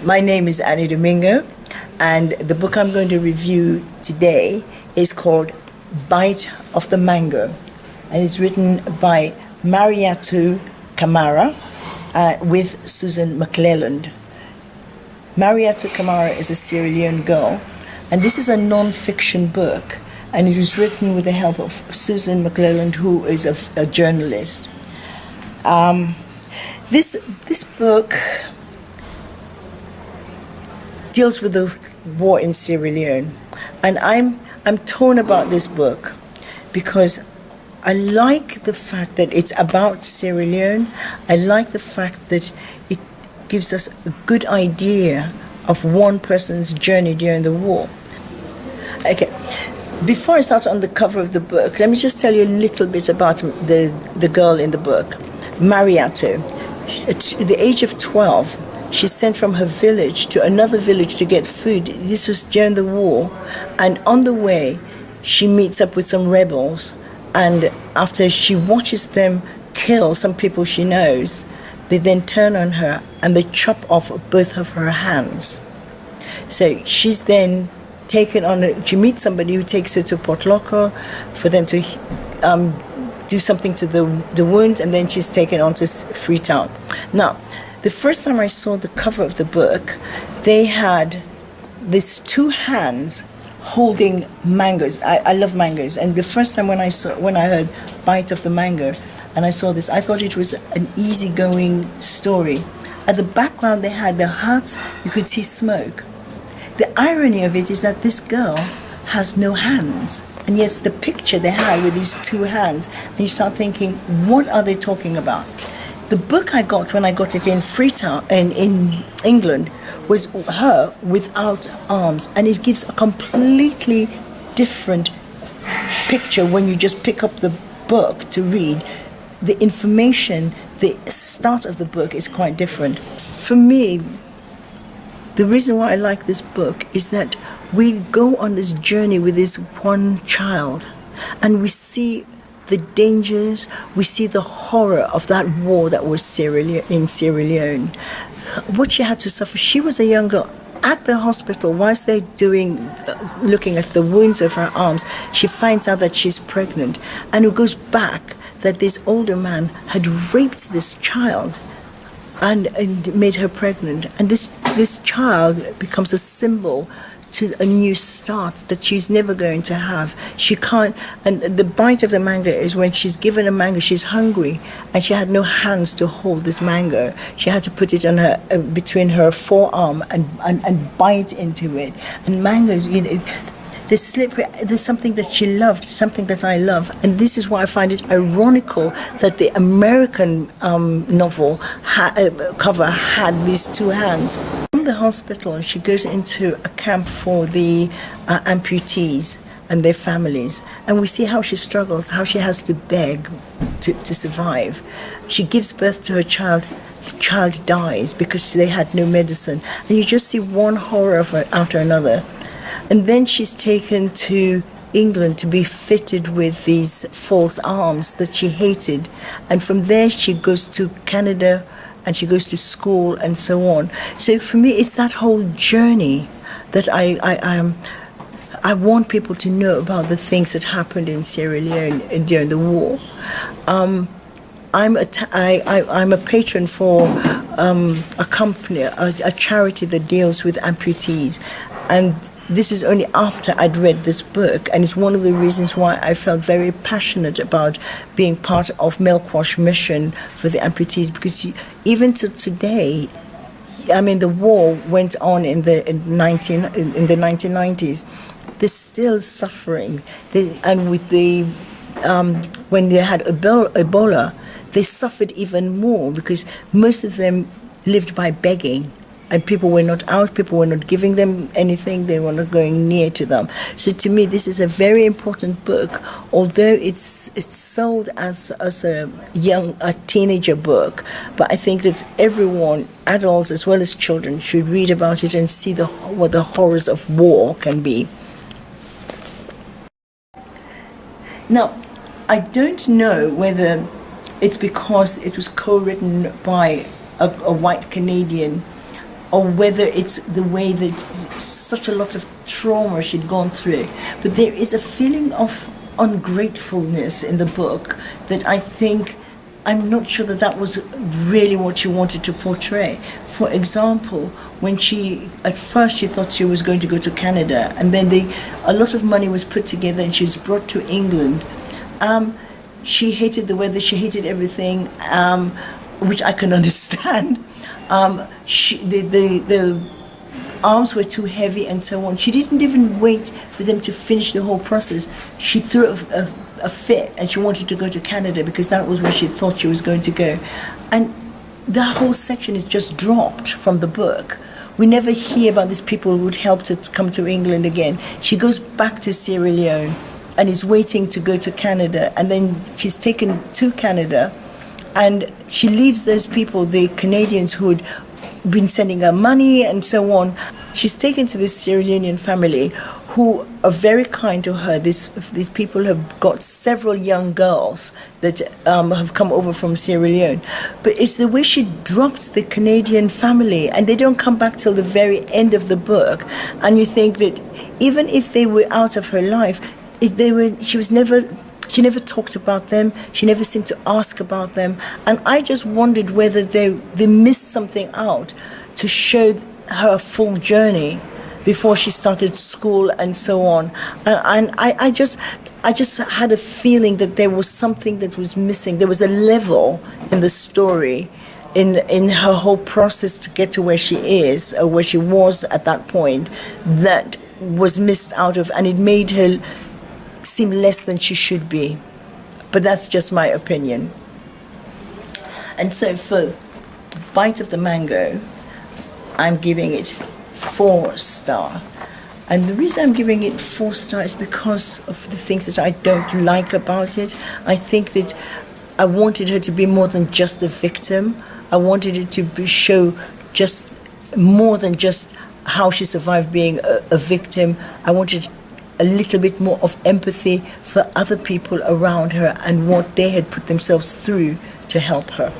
My name is Anni Domingo, and the book I'm going to review today is called Bite of the Mango, and it's written by Mariatu Kamara with Susan McClelland. Mariatu Kamara is a Sierra Leone girl, and this is a non-fiction book, and it was written with the help of Susan McClelland, who is a journalist. This book deals with the war in Sierra Leone, and I'm torn about this book because I like the fact that it's about Sierra Leone. I like the fact that it gives us a good idea of one person's journey during the war. Okay, before I start on the cover of the book, let me just tell you a little bit about the girl in the book, Mariatu. At the age of 12, she's sent from her village to another village to get food. This was during the war, and on the way, she meets up with some rebels, and after she watches them kill some people she knows, they then turn on her and they chop off both of her hands. So she's then taken on, she meets somebody who takes her to Port Loko for them to do something to the wounds, and then she's taken on to Freetown. Now, the first time I saw the cover of the book, they had these two hands holding mangoes. I love mangoes, and the first time when I heard Bite of the Mango, and I saw this, I thought it was an easygoing story. At the background, they had the huts. You could see smoke. The irony of it is that this girl has no hands, and yet the picture they had with these two hands, and you start thinking, what are they talking about? The book I got when I got it in Freetown in England was her without arms, and it gives a completely different picture when you just pick up the book to read. The information, the start of the book is quite different. For me, the reason why I like this book is that we go on this journey with this one child, and we see the dangers, we see the horror of that war that was in Sierra Leone. What she had to suffer. She was a young girl at the hospital. Whilst they're looking at the wounds of her arms, she finds out that she's pregnant, and it goes back that this older man had raped this child and made her pregnant, and this child becomes a symbol to a new start that she's never going to have. She can't, and the bite of the mango is when she's given a mango, she's hungry, and she had no hands to hold this mango. She had to put it on her between her forearm and bite into it. And mangoes, they're slippery. There's something that she loved, something that I love, and this is why I find it ironical that the American novel cover had these two hands. From the hospital, she goes into a camp for the amputees and their families, and we see how she struggles, how she has to beg to survive. She gives birth to her child. The child dies because they had no medicine, and you just see one horror after another. And then she's taken to England to be fitted with these false arms that she hated. And from there she goes to Canada, and she goes to school and so on. So for me, it's that whole journey that I want people to know about the things that happened in Sierra Leone during the war. I'm a patron for a company, a charity that deals with amputees, and this is only after I'd read this book, and it's one of the reasons why I felt very passionate about being part of Milkwash mission for the amputees, because even to today, I mean, the war went on in the 1990s. They're still suffering, and with the when they had Ebola, they suffered even more because most of them lived by begging. And people were not out, people were not giving them anything, they were not going near to them. So to me, this is a very important book, although it's sold as a teenager book. But I think that everyone, adults as well as children, should read about it and see what the horrors of war can be. Now, I don't know whether it's because it was co-written by a white Canadian or whether it's the way that such a lot of trauma she'd gone through. But there is a feeling of ungratefulness in the book that I think, I'm not sure that that was really what she wanted to portray. For example, when at first she thought she was going to go to Canada, and then a lot of money was put together and she was brought to England. She hated the weather, she hated everything, which I can understand. The arms were too heavy and so on. She didn't even wait for them to finish the whole process. She threw a fit and she wanted to go to Canada because that was where she thought she was going to go. And that whole section is just dropped from the book. We never hear about these people who would help her to come to England again. She goes back to Sierra Leone and is waiting to go to Canada, and then she's taken to Canada and she leaves those people, the Canadians who had been sending her money and so on. She's taken to this Sierra Leonean family who are very kind to her. These people have got several young girls that have come over from Sierra Leone. But it's the way she dropped the Canadian family, and they don't come back till the very end of the book. And you think that even if they were out of her life, she never talked about them. She never seemed to ask about them. And I just wondered whether they missed something out to show her full journey before she started school and so on. And I just had a feeling that there was something that was missing. There was a level in the story, in her whole process to get to where she is, or where she was at that point, that was missed out of, and it made her seem less than she should be. But that's just my opinion. And so for Bite of the Mango, I'm giving it 4 stars. And the reason I'm giving it 4 stars is because of the things that I don't like about it. I think that I wanted her to be more than just a victim. I wanted it to show just more than just how she survived being a victim. I wanted a little bit more of empathy for other people around her and what they had put themselves through to help her.